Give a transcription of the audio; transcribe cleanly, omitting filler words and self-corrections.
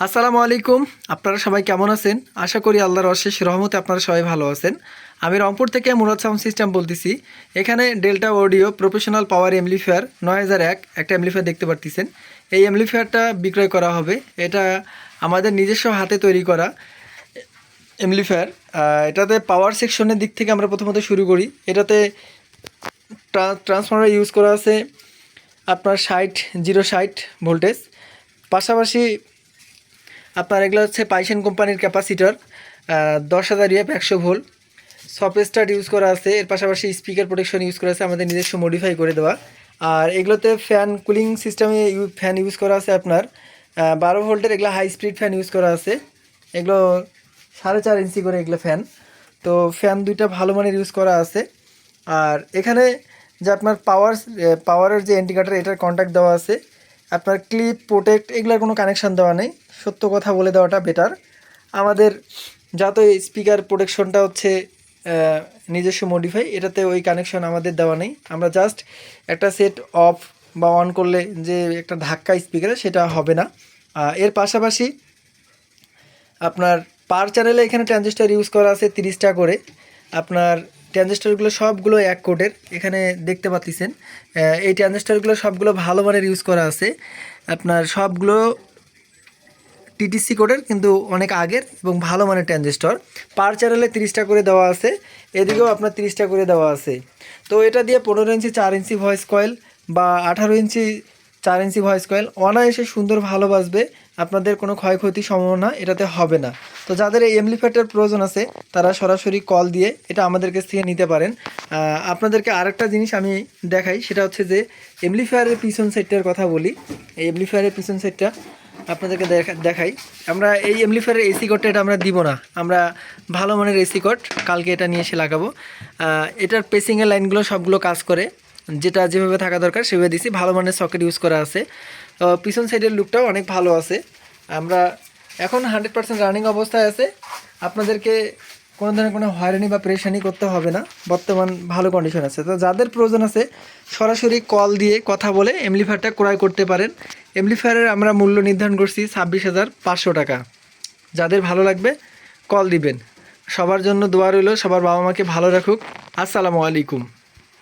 আসসালামু আলাইকুম। আপনারা সবাই কেমন আছেন? আশা করি আল্লাহর অশেষ রহমতে আপনারা সবাই ভালো আছেন। আমি রংপুর থেকে মুরাদ সাউন্ড সিস্টেম বলতেছি। এখানে ডেল্টা অডিও প্রফেশনাল পাওয়ার অ্যাম্পলিফায়ার 9001 একটা অ্যাম্পলিফায়ার দেখতে পারতেছেন। এই অ্যাম্পলিফায়ারটা বিক্রয় করা হবে। এটা আমাদের নিজস্ব হাতে তৈরি করা অ্যাম্পলিফায়ার। এটাতে পাওয়ার সেকশনের দিক থেকে আমরা প্রথমত শুরু করি। এটাতে ট্রান্সফর্মার ইউজ করা আছে আপনার 60 ভোল্টেজ। পাশাপাশি আপনার এগুলো হচ্ছে পাইসেন কোম্পানির capacitor 10,000 EF 100 volt. Soft start use করা আছে। এর পাশাপাশি স্পিকার প্রোটেকশন ইউজ করা আছে আমাদের নিজস্ব মডিফাই করে দেওয়া। আর এগুলোতে ফ্যান কুলিং সিস্টেমে ফ্যান ইউজ করা আছে আপনার 12 ভোল্টের। এগুলো হাই স্পিড ফ্যান ইউজ করা আছে। এগুলো 4.5 ইঞ্চি করে এগুলো ফ্যান। তো ফ্যান দুইটা ভালো মানের ইউজ করা আছে। আর এখানে যে আপনার পাওয়ারের যে ইন্ডিকেটর এটার কন্ট্যাক্ট দেওয়া আছে। আপনার ক্লিপ প্রোটেক্ট এগুলোর কোনো কানেকশান দেওয়া নেই। সত্য কথা বলে দেওয়াটা বেটার। আমাদের যত স্পিকার প্রোটেকশনটা হচ্ছে নিজস্ব মডিফাই, এটাতে ওই কানেকশন আমাদের দেওয়া নেই। আমরা জাস্ট একটা সেট অফ বা অন করলে যে একটা ধাক্কা স্পিকারে সেটা হবে না। এর পাশাপাশি আপনার পার চ্যানেলে এখানে ট্রানজিস্টার ইউজ করা আছে 30টা করে। আপনার ট্রানজিস্টারগুলো সবগুলো এক কোডের এখানে দেখতে পাচ্ছেন। এই ট্রানজিস্টারগুলো সবগুলো ভালো মানের ইউজ করা আছে। আপনার সবগুলো টিটিসি কোডের কিন্তু অনেক আগের এবং ভালো মানের ট্রানজিস্টর। পার চ্যানেলে 30টা করে দেওয়া আছে, এদিকেও আপনার 30টা করে দেওয়া আছে। তো এটা দিয়ে 15 ইঞ্চি 4 ইঞ্চি ভয়েস কয়েল বা 18 ইঞ্চি 4 ইঞ্চি ভয়েস কয়েল অনায়াসে সুন্দর ভালো বাজবে। আপনাদের কোনো ক্ষয়ক্ষতির সম্ভাবনা এটাতে হবে না। তো যাদের এই অ্যাম্পলিফায়ারটার প্রয়োজন আছে তারা সরাসরি কল দিয়ে এটা আমাদের কাছ থেকে নিতে পারেন। আপনাদেরকে আরেকটা জিনিস আমি দেখাই, সেটা হচ্ছে যে অ্যাম্পলিফায়ারের পিছন সাইডটার কথা বলি। এই অ্যাম্পলিফায়ারের পিছন সাইডটা আপনাদেরকে দেখাই। আমরা এই অ্যাম্পলিফায়ারের এসি কোডটা এটা আমরা দিব না। আমরা ভালো মানের এসি কোড কালকে এটা নিয়ে এসে লাগাবো। এটার পেসিংয়ের লাইনগুলো সবগুলো কাজ করে, যেটা যেভাবে থাকা দরকার সেভাবে দিছি। ভালো মানের সকেট ইউজ করা আছে। পিছন সাইডের লুকটাও অনেক ভালো আছে। আমরা এখন 100% রানিং অবস্থায় আছে। আপনাদেরকে কোনো ধরনের কোনো হয়রানি বা পরেশানি করতে হবে না। বর্তমান ভালো কন্ডিশন আছে। তো যাদের প্রয়োজন আছে সরাসরি কল দিয়ে কথা বলে অ্যাম্পলিফায়ারটা ক্রয় করতে পারেন। অ্যাম্পলিফায়ারের আমরা মূল্য নির্ধারণ করছি 26,500 টাকা। যাদের ভালো লাগবে কল দিবেন। সবার জন্য দোয়া রইল, সবার বাবা মাকে ভালো রাখুক। আসসালামু আলাইকুম।